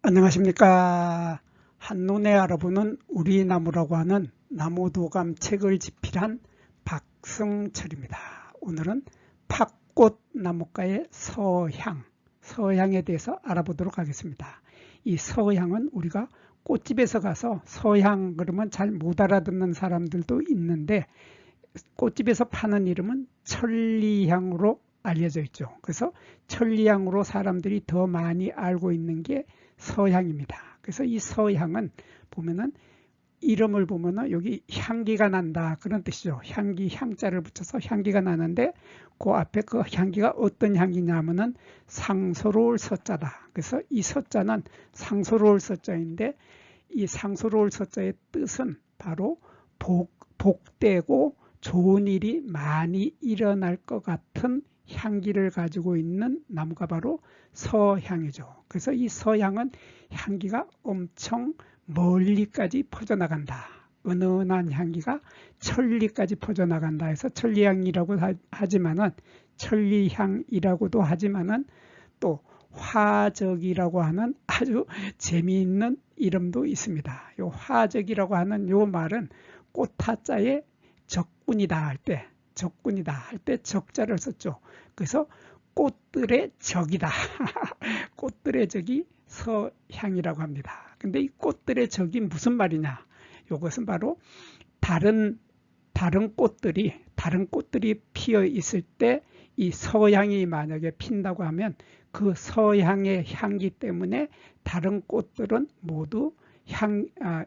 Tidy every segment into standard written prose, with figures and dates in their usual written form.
안녕하십니까. 한눈에 알아보는 우리 나무라고 하는 나무도감 책을 집필한 박승철입니다. 오늘은 팥꽃 나무가의 서향에 대해서 알아보도록 하겠습니다. 이 서향은 우리가 꽃집에서 가서 서향 그러면 잘 못 알아듣는 사람들도 있는데, 꽃집에서 파는 이름은 천리향으로 알려져 있죠. 그래서 천리향으로 사람들이 더 많이 알고 있는 게 서향입니다. 그래서 이 서향은 보면은 이름을 보면은 여기 향기가 난다 그런 뜻이죠. 향기, 향자를 붙여서 향기가 나는데 그 앞에 그 향기가 어떤 향기냐면은 상서로울 서자다. 그래서 이 서자는 상서로울 서자인데, 이 상서로울 서자의 뜻은 바로 복되고 좋은 일이 많이 일어날 것 같은 향기를 가지고 있는 나무가 바로 서향이죠. 그래서 이 서향은 향기가 엄청 멀리까지 퍼져나간다. 은은한 향기가 천리까지 퍼져나간다 해서 천리향이라고 하지만은, 천리향이라고도 하지만은 또 화적이라고 하는 아주 재미있는 이름도 있습니다. 요 화적이라고 하는 요 말은 꽃하자에 적군이다 할 때, 적자를 썼죠. 그래서 꽃들의 적이다. 꽃들의 적이 서향이라고 합니다. 근데 이 꽃들의 적이 무슨 말이냐? 이것은 바로 다른 꽃들이 피어 있을 때 이 서향이 만약에 핀다고 하면 그 서향의 향기 때문에 다른 꽃들은 모두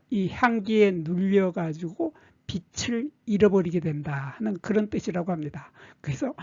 이 향기에 눌려 가지고 빛을 잃어버리게 된다 하는 그런 뜻이라고 합니다. 그래서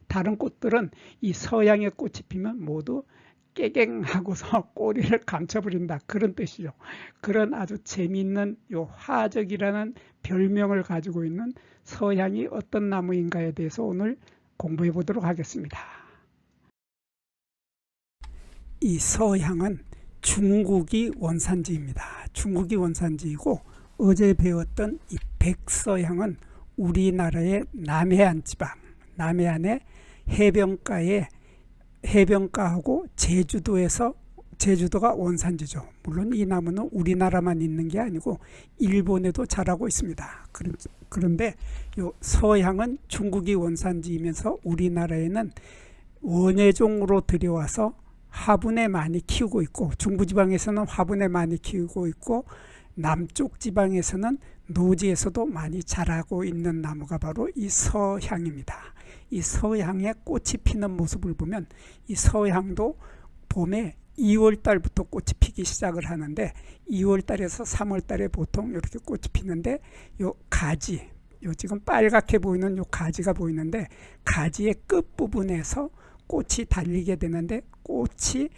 다른 꽃들은 이 서양의 꽃이 피면 모두 깨갱하고서 꼬리를 감춰버린다 그런 뜻이죠. 그런 아주 재미있는 요 화적이라는 별명을 가지고 있는 서향이 어떤 나무인가에 대해서 오늘 공부해 보도록 하겠습니다. 이 서향은 중국이 원산지입니다. 중국이 원산지이고, 어제 배웠던 이 백서향은 우리나라의 남해안 지방, 남해안의 해변가하고 제주도가 원산지죠. 물론 이 나무는 우리나라만 있는 게 아니고 일본에도 자라고 있습니다. 그런데 이 서향은 중국이 원산지이면서 우리나라에는 원예종으로 들여와서 화분에 많이 키우고 있고, 중부지방에서는 화분에 많이 키우고 있고, 남쪽 지방에서는 노지에서도 많이 자라고 있는 나무가 바로 이 서향입니다. 이 서향의 꽃이 피는 모습을 보면, 이 서향도 봄에 2월달부터 꽃이 피기 시작을 하는데, 2월달에서 3월달에 보통 이렇게 꽃이 피는데, 요 가지, 요 지금 빨갛게 보이는 요 가지가 보이는데, 가지의 끝부분에서 꽃이 달리게 되는데, 꽃이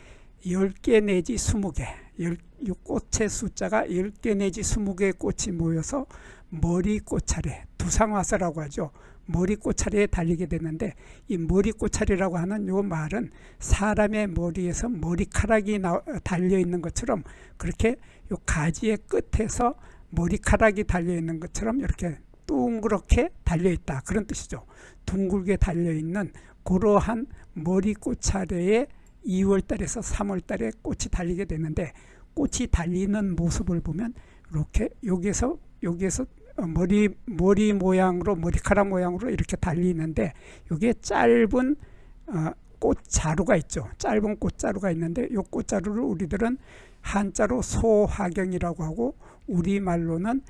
10개 내지 20개, 이 꽃의 숫자가 10개 내지 20개의 꽃이 모여서 머리꽃차례, 두상화사라고 하죠. 머리꽃차례에 달리게 되는데, 이 머리꽃차례라고 하는 요 말은 사람의 머리에서 머리카락이 달려있는 것처럼, 그렇게 요 가지의 끝에서 머리카락이 달려있는 것처럼 이렇게 둥그렇게 달려있다 그런 뜻이죠. 둥글게 달려있는 그러한 머리꽃차례에 2월달에서 3월달에 꽃이 달리게 되는데, 꽃이 달리는 모습을 보면 이렇게 여기에서 머리 모양으로, 머리카락 모양으로 이렇게 달리는데, 여기에 짧은 꽃자루가 있죠. 짧은 꽃자루가 있는데, 이 꽃자루를 우리들은 한자로 소화경이라고 하고, 우리말로는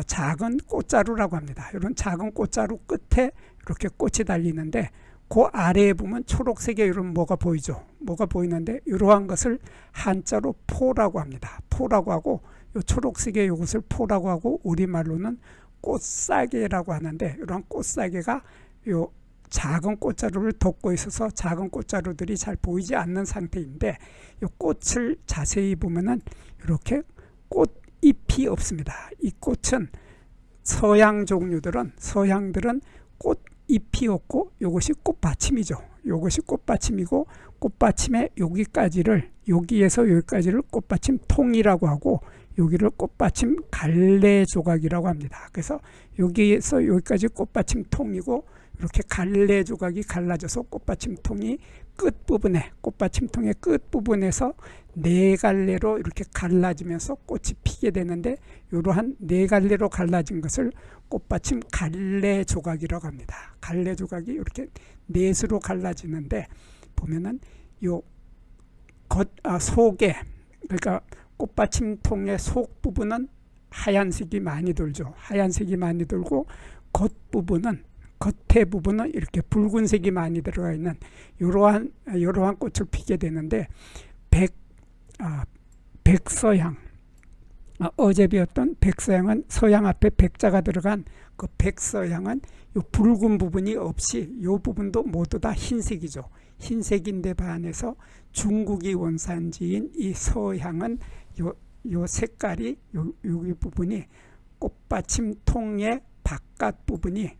작은 꽃자루라고 합니다. 이런 작은 꽃자루 끝에 이렇게 꽃이 달리는데, 그 아래에 보면 초록색의 이런 뭐가 보이죠. 뭐가 보이는데, 이러한 것을 한자로 포라고 합니다. 포라고 하고, 요 초록색의 이것을 포라고 하고, 우리말로는 꽃사계라고 하는데, 이러한 꽃사계가 요 작은 꽃자루를 덮고 있어서 작은 꽃자루들이 잘 보이지 않는 상태인데, 이 꽃을 자세히 보면은 이렇게 꽃잎이 없습니다. 이 꽃은 서향들은 꽃잎이 없고, 이것이 꽃받침이죠. 이것이 꽃받침이고, 꽃받침의 여기에서 여기까지를 꽃받침 통이라고 하고, 여기를 꽃받침 갈래 조각이라고 합니다. 그래서 여기에서 여기까지 꽃받침 통이고, 이렇게 갈래 조각이 갈라져서 꽃받침 통이 끝부분에 꽃받침통의 끝부분에서 네 갈래로 이렇게 갈라지면서 꽃이 피게 되는데 이러한 네 갈래로 갈라진 것을 꽃받침 갈래 조각이라고 합니다. 갈래 조각이 이렇게 넷으로 갈라지는데 보면은 요 속에 그러니까 꽃받침통의 속 부분은 하얀색이 많이 돌죠. 하얀색이 많이 돌고 겉에 부분은 이렇게 붉은색이 많이 들어가 있는 이러한 꽃을 피게 되는데 백서향 어제 배웠던 백서향은 서양 앞에 백자가 들어간 그 백서향은 이 붉은 부분이 없이 이 부분도 모두 다 흰색이죠. 흰색인데 반해서 중국이 원산지인 이 서향은 요 색깔이 여기 부분이 꽃받침통의 바깥 부분이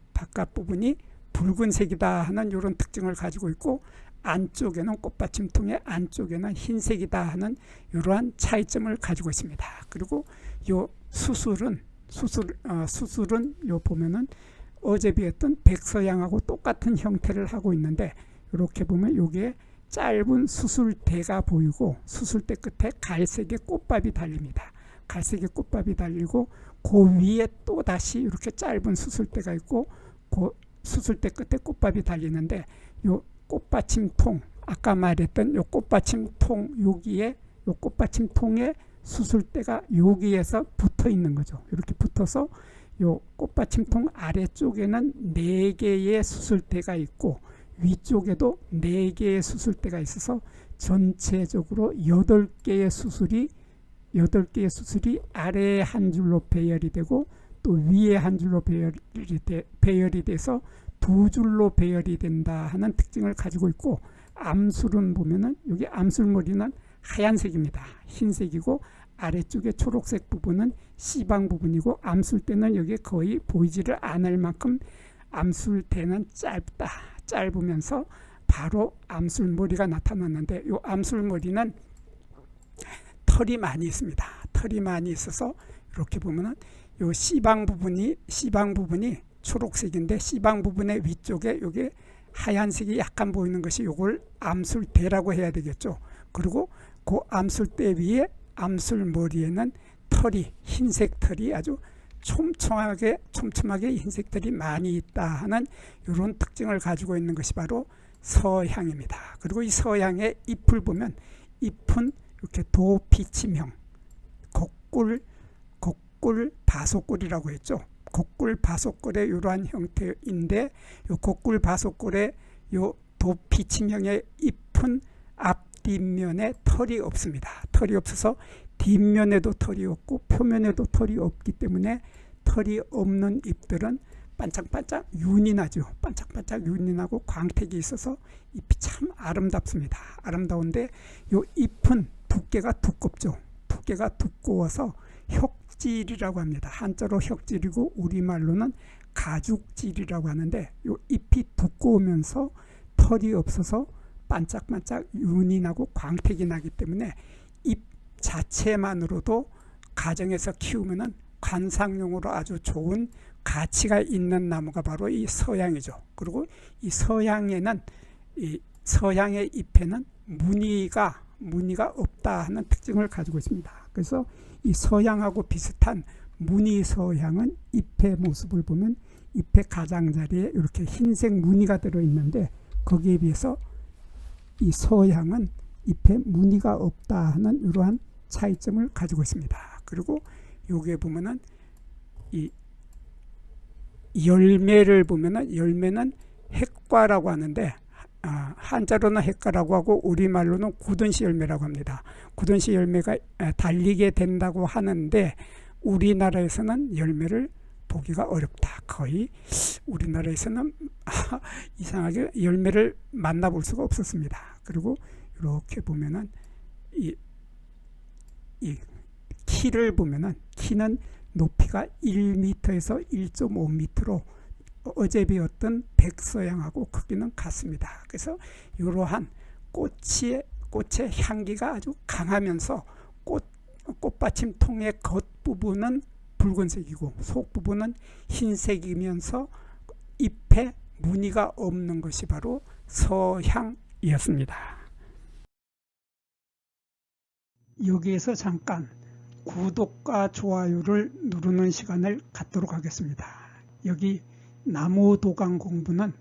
붉은색이다 하는 이런 특징을 가지고 있고 안쪽에는 꽃받침통의 안쪽에는 흰색이다 하는 이러한 차이점을 가지고 있습니다. 그리고 요 수술은 요 보면은 어제 배웠던 백서향하고 똑같은 형태를 하고 있는데 이렇게 보면 여기에 짧은 수술대가 보이고 수술대 끝에 갈색의 꽃밥이 달립니다. 갈색의 꽃밥이 달리고 그 위에 또 다시 이렇게 짧은 수술대가 있고 그 수술대 끝에 꽃밥이 달리는데 요 꽃받침통 아까 말했던 요 꽃받침통 여기에 요 꽃받침통의 수술대가 여기에서 붙어 있는 거죠. 이렇게 붙어서 요 꽃받침통 아래쪽에는 4개의 수술대가 있고 위쪽에도 4개의 수술대가 있어서 전체적으로 8개의 수술이 아래에 한 줄로 배열이 되고 또 위에 한 줄로 배열이 돼서 2줄로 배열이 된다 하는 특징을 가지고 있고 암술은 보면은 여기 암술머리는 하얀색입니다. 흰색이고 아래쪽에 초록색 부분은 씨방 부분이고 암술대는 여기 거의 보이지를 않을 만큼 암술대는 짧으면서 바로 암술머리가 나타났는데 이 암술머리는 털이 많이 있습니다. 털이 많이 있어서 이렇게 보면은 요 씨방 부분이 초록색인데 씨방 부분의 위쪽에 여기 하얀색이 약간 보이는 것이 요걸 암술대라고 해야 되겠죠. 그리고 그 암술대 위에 암술머리에는 털이 흰색 털이 아주 촘촘하게 흰색 털이 많이 있다 하는 이런 특징을 가지고 있는 것이 바로 서향입니다. 그리고 이 서향의 잎을 보면 잎은 이렇게 도피침형 곡굴 바속골이라고 했죠. 곡굴 바속골의 이러한 형태인데 이 곡굴 바속골의 요 도피침형의 잎은 앞뒷면에 털이 없습니다. 털이 없어서 뒷면에도 털이 없고 표면에도 털이 없기 때문에 털이 없는 잎들은 반짝반짝 윤이 나죠. 반짝반짝 윤이 나고 광택이 있어서 잎이 참 아름답습니다. 아름다운데 이 잎은 두께가 두껍죠. 두께가 두꺼워서 혁질이라고 합니다. 한자로 혁질이고 우리말로는 가죽질이라고 하는데 이 잎이 두꺼우면서 털이 없어서 반짝반짝 윤이 나고 광택이 나기 때문에 잎 자체만으로도 가정에서 키우면은 관상용으로 아주 좋은 가치가 있는 나무가 바로 이 서향이죠. 그리고 이 서향에는 이 서향의 잎에는 무늬가 없다 하는 특징을 가지고 있습니다. 그래서 이 서향하고 비슷한 무늬 서향은 잎의 모습을 보면 잎의 가장자리에 이렇게 흰색 무늬가 들어 있는데 거기에 비해서 이 서향은 잎에 무늬가 없다 하는 이러한 차이점을 가지고 있습니다. 그리고 여기에 보면은 이 열매를 보면은 열매는 핵과라고 하는데 한자로는 핵과라고 하고 우리말로는 굳은시 열매라고 합니다. 굳은시 열매가 달리게 된다고 하는데 우리나라에서는 열매를 보기가 어렵다. 거의 우리나라에서는 이상하게 열매를 만나볼 수가 없었습니다. 그리고 이렇게 보면은 이 키를 보면은 키는 높이가 1m에서 1.5m로 어제 배웠던 백서향하고 크기는 같습니다. 그래서 이러한 꽃의 향기가 아주 강하면서 꽃받침통의 겉부분은 붉은색이고 속부분은 흰색이면서 잎에 무늬가 없는 것이 바로 서향 이었습니다. 여기에서 잠깐 구독과 좋아요를 누르는 시간을 갖도록 하겠습니다. 여기 나무도감 공부는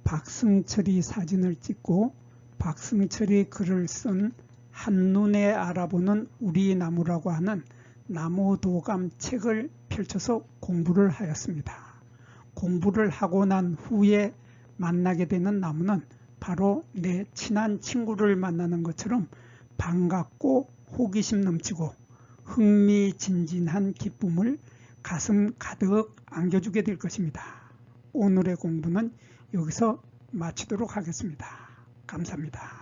박승철이 사진을 찍고 박승철이 글을 쓴 한눈에 알아보는 우리 나무라고 하는 나무도감 책을 펼쳐서 공부를 하였습니다. 공부를 하고 난 후에 만나게 되는 나무는 바로 내 친한 친구를 만나는 것처럼 반갑고 호기심 넘치고 흥미진진한 기쁨을 가슴 가득 안겨주게 될 것입니다. 오늘의 공부는 여기서 마치도록 하겠습니다. 감사합니다.